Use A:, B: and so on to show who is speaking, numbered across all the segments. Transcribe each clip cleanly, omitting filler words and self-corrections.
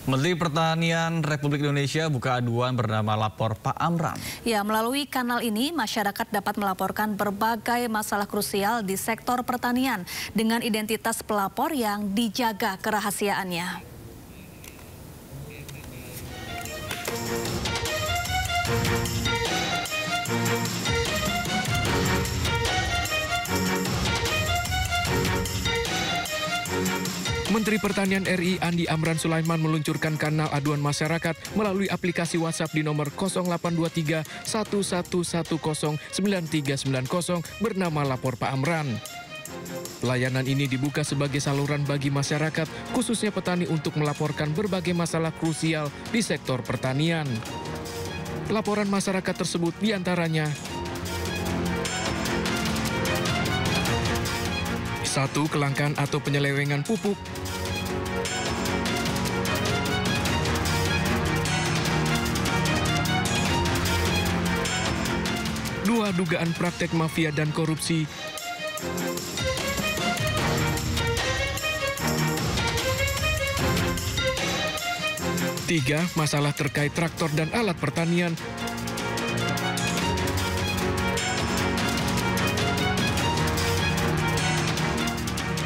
A: Menteri Pertanian Republik Indonesia buka aduan bernama Lapor Pak Amran.
B: Ya, melalui kanal ini masyarakat dapat melaporkan berbagai masalah krusial di sektor pertanian dengan identitas pelapor yang dijaga kerahasiaannya.
C: Menteri Pertanian RI Andi Amran Sulaiman meluncurkan kanal aduan masyarakat melalui aplikasi WhatsApp di nomor 0823 1110 9390 bernama Lapor Pak Amran. Layanan ini dibuka sebagai saluran bagi masyarakat, khususnya petani untuk melaporkan berbagai masalah krusial di sektor pertanian. Laporan masyarakat tersebut diantaranya: 1. Kelangkaan atau penyelewengan pupuk. 2. Dugaan praktek mafia dan korupsi. 3. Masalah terkait traktor dan alat pertanian.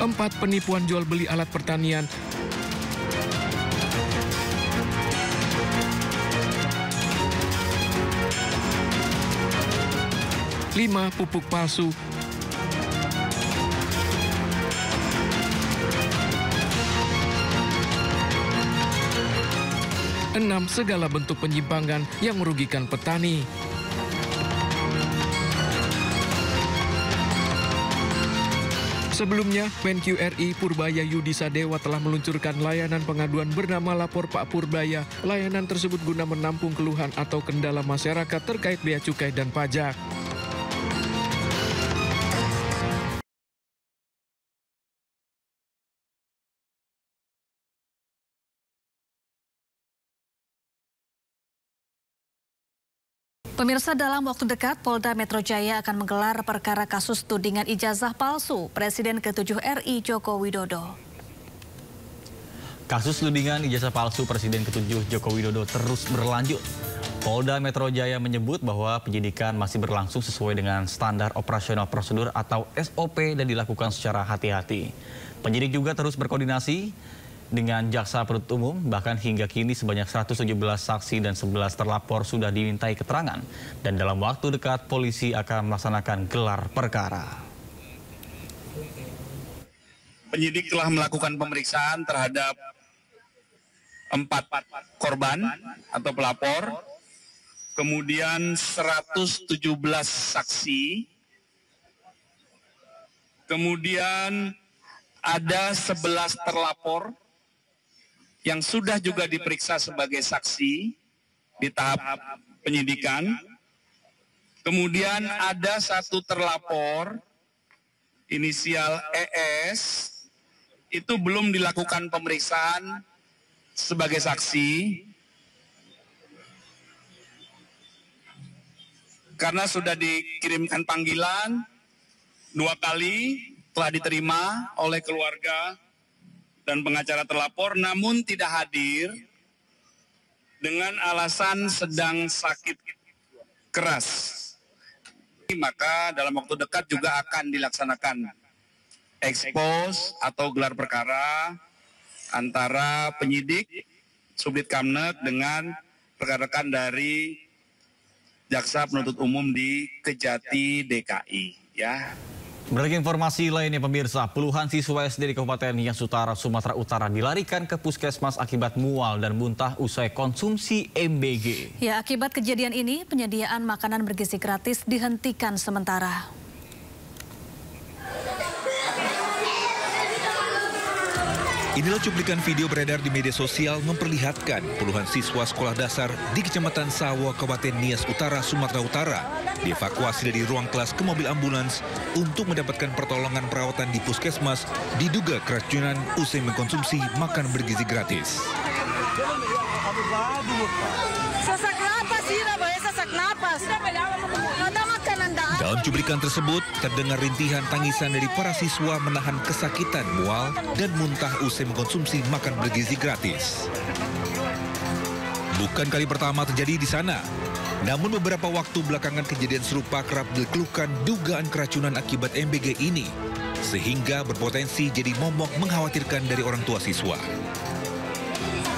C: 4. Penipuan jual beli alat pertanian. 5. Pupuk palsu. 6. Segala bentuk penyimpangan yang merugikan petani. Sebelumnya, Menq RI Purbaya Yudi Sadewa telah meluncurkan layanan pengaduan bernama Lapor Pak Purbaya. Layanan tersebut guna menampung keluhan atau kendala masyarakat terkait bea cukai dan pajak.
B: Pemirsa, dalam waktu dekat Polda Metro Jaya akan menggelar perkara kasus tudingan ijazah palsu Presiden ke-7 RI Joko Widodo.
A: Kasus tudingan ijazah palsu Presiden ke-7 Joko Widodo terus berlanjut. Polda Metro Jaya menyebut bahwa penyidikan masih berlangsung sesuai dengan standar operasional prosedur atau SOP dan dilakukan secara hati-hati. Penyidik juga terus berkoordinasi dengan jaksa penuntut umum, bahkan hingga kini sebanyak 117 saksi dan 11 terlapor sudah dimintai keterangan. Dan dalam waktu dekat polisi akan melaksanakan gelar perkara.
D: Penyidik telah melakukan pemeriksaan terhadap 4 korban atau pelapor, kemudian 117 saksi, kemudian ada 11 terlapor yang sudah juga diperiksa sebagai saksi di tahap penyidikan. Kemudian ada 1 terlapor inisial ES, itu belum dilakukan pemeriksaan sebagai saksi karena sudah dikirimkan panggilan 2 kali, telah diterima oleh keluarga dan pengacara terlapor, namun tidak hadir dengan alasan sedang sakit keras. Maka dalam waktu dekat juga akan dilaksanakan ekspos atau gelar perkara antara penyidik Subdit Kamnek dengan rekan-rekan dari jaksa penuntut umum di Kejati DKI, ya.
A: Berikut informasi lainnya, pemirsa, puluhan siswa SD di Kabupaten Nias Utara, Sumatera Utara dilarikan ke puskesmas akibat mual dan muntah usai konsumsi MBG.
B: Ya, akibat kejadian ini penyediaan makanan bergizi gratis dihentikan sementara.
E: Inilah cuplikan video beredar di media sosial memperlihatkan puluhan siswa sekolah dasar di Kecamatan Sawo, Kabupaten Nias Utara, Sumatera Utara dievakuasi dari ruang kelas ke mobil ambulans untuk mendapatkan pertolongan perawatan di puskesmas diduga keracunan usai mengkonsumsi makan bergizi gratis.
F: Sesak napas, sesak napas. Ada makanan dah.
E: Dalam cuplikan tersebut, terdengar rintihan tangisan dari para siswa menahan kesakitan, mual, dan muntah usai mengkonsumsi makan bergizi gratis. Bukan kali pertama terjadi di sana. Namun beberapa waktu belakangan kejadian serupa kerap dikeluhkan dugaan keracunan akibat MBG ini, sehingga berpotensi jadi momok mengkhawatirkan dari orang tua siswa.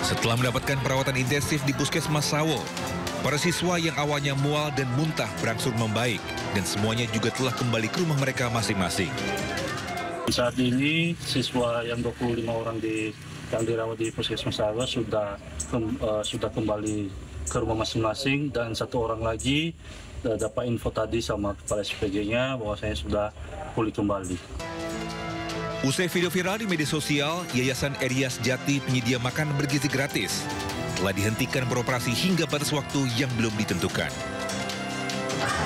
E: Setelah mendapatkan perawatan intensif di Puskesmas Sawo, para siswa yang awalnya mual dan muntah berangsur membaik dan semuanya juga telah kembali ke rumah mereka masing-masing.
G: Saat ini siswa yang 25 orang yang dirawat di Puskesmas Sawo sudah kembali ke rumah masing-masing, dan satu orang lagi dapat info tadi sama kepala SPG-nya bahwasanya sudah pulih kembali.
E: Usai video viral di media sosial, Yayasan Erias Jati penyedia makan bergizi gratis telah dihentikan beroperasi hingga batas waktu yang belum ditentukan.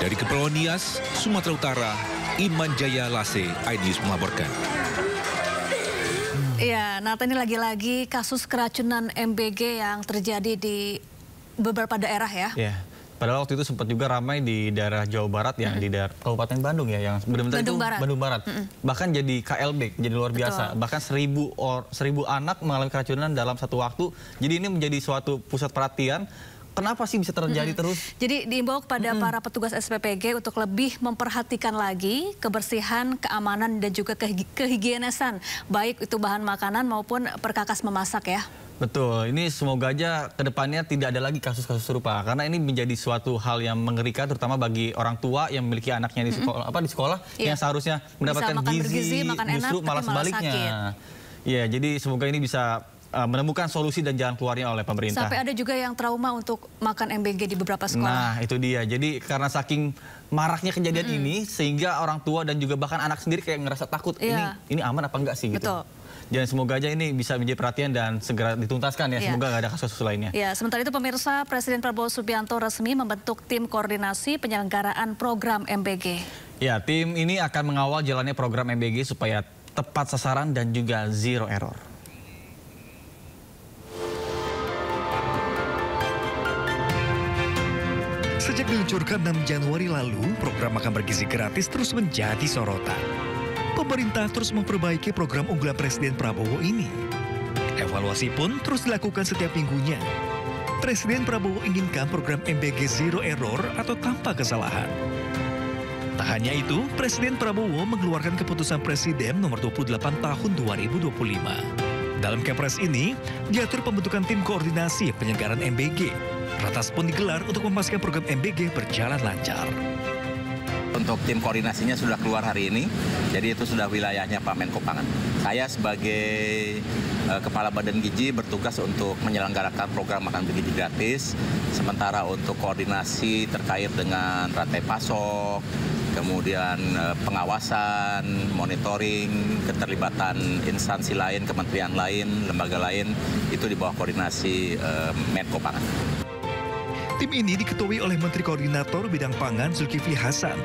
E: Dari Kepulauan Nias, Sumatera Utara, Iman Jaya Lase, iNews melaporkan.
B: Ya, nah ini lagi-lagi kasus keracunan MBG yang terjadi di beberapa daerah ya.
A: Ya, padahal waktu itu sempat juga ramai di daerah Jawa Barat yang di daerah Kabupaten Bandung ya, yang benar-benar itu Bandung Barat. Bahkan jadi KLB, jadi luar biasa. Bahkan 1000 anak mengalami keracunan dalam satu waktu. Jadi ini menjadi suatu pusat perhatian. Kenapa sih bisa terjadi terus?
B: Jadi diimbau kepada para petugas SPPG untuk lebih memperhatikan lagi kebersihan, keamanan, dan juga kehigienisan, baik itu bahan makanan maupun perkakas memasak ya.
A: Betul, ini semoga aja kedepannya tidak ada lagi kasus-kasus serupa, karena ini menjadi suatu hal yang mengerikan, terutama bagi orang tua yang memiliki anaknya di sekolah, yang seharusnya mendapatkan gizi, justru malah sebaliknya. Iya, jadi semoga ini bisa menemukan solusi dan jalan keluarnya oleh pemerintah.
B: Sampai ada juga yang trauma untuk makan MBG di beberapa sekolah.
A: Nah, itu dia. Jadi karena saking maraknya kejadian ini, sehingga orang tua dan juga bahkan anak sendiri kayak ngerasa takut, ini aman apa enggak sih gitu.
B: Betul.
A: Dan semoga aja ini bisa menjadi perhatian dan segera dituntaskan ya. Semoga nggak ada kasus lainnya.
B: Ya, sementara itu pemirsa, Presiden Prabowo Subianto resmi membentuk tim koordinasi penyelenggaraan program MBG.
A: Ya, tim ini akan mengawal jalannya program MBG supaya tepat sasaran dan juga zero error.
H: Sejak diluncurkan 6 Januari lalu, program makan bergizi gratis terus menjadi sorotan. Pemerintah terus memperbaiki program unggulan Presiden Prabowo ini. Evaluasi pun terus dilakukan setiap minggunya. Presiden Prabowo inginkan program MBG Zero Error atau tanpa kesalahan. Tak hanya itu, Presiden Prabowo mengeluarkan keputusan Presiden nomor 28 tahun 2025. Dalam Kepres ini, diatur pembentukan tim koordinasi penyelenggaraan MBG. Ratas pun digelar untuk memastikan program MBG berjalan lancar.
I: Untuk tim koordinasinya sudah keluar hari ini, jadi itu sudah wilayahnya Pak Menko Pangan. Saya sebagai Kepala Badan Gizi bertugas untuk menyelenggarakan program makan bergizi gratis, sementara untuk koordinasi terkait dengan rantai pasok, kemudian pengawasan, monitoring, keterlibatan instansi lain, kementerian lain, lembaga lain, itu di bawah koordinasi Menko Pangan.
H: Tim ini diketuai oleh Menteri Koordinator Bidang Pangan Zulkifli Hasan.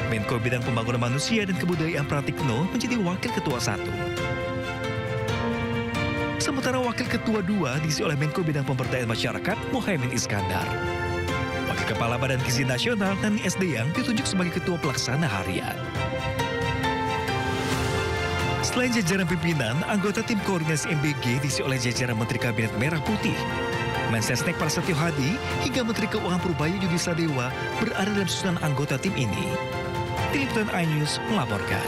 H: Menko Bidang Pembangunan Manusia dan Kebudayaan Pratikno menjadi Wakil Ketua 1. Sementara Wakil Ketua 2 diisi oleh Menko Bidang Pemberdayaan Masyarakat Muhaimin Iskandar. Wakil Kepala Badan Gizi Nasional Nani Esdeyang ditunjuk sebagai Ketua Pelaksana Harian. Selain jajaran pimpinan, anggota tim koordinasi MBG diisi oleh jajaran Menteri Kabinet Merah Putih, Mensesnek Prasetyo Hadi, hingga Menteri Keuangan Purbaya Yudi Sadewa berada dalam susunan anggota tim ini. Tim Liputan iNews melaporkan.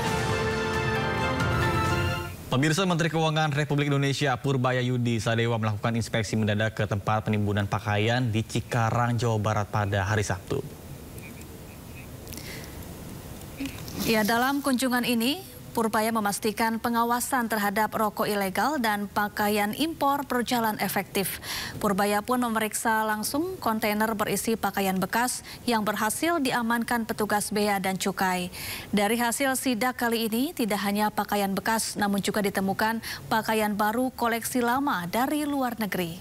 A: Pemirsa, Menteri Keuangan Republik Indonesia Purbaya Yudi Sadewa melakukan inspeksi mendadak ke tempat penimbunan pakaian di Cikarang, Jawa Barat pada hari Sabtu.
B: Ya, dalam kunjungan ini, Purbaya memastikan pengawasan terhadap rokok ilegal dan pakaian impor berjalan efektif. Purbaya pun memeriksa langsung kontainer berisi pakaian bekas yang berhasil diamankan petugas Bea dan Cukai. Dari hasil sidak kali ini, tidak hanya pakaian bekas, namun juga ditemukan pakaian baru koleksi lama dari luar negeri.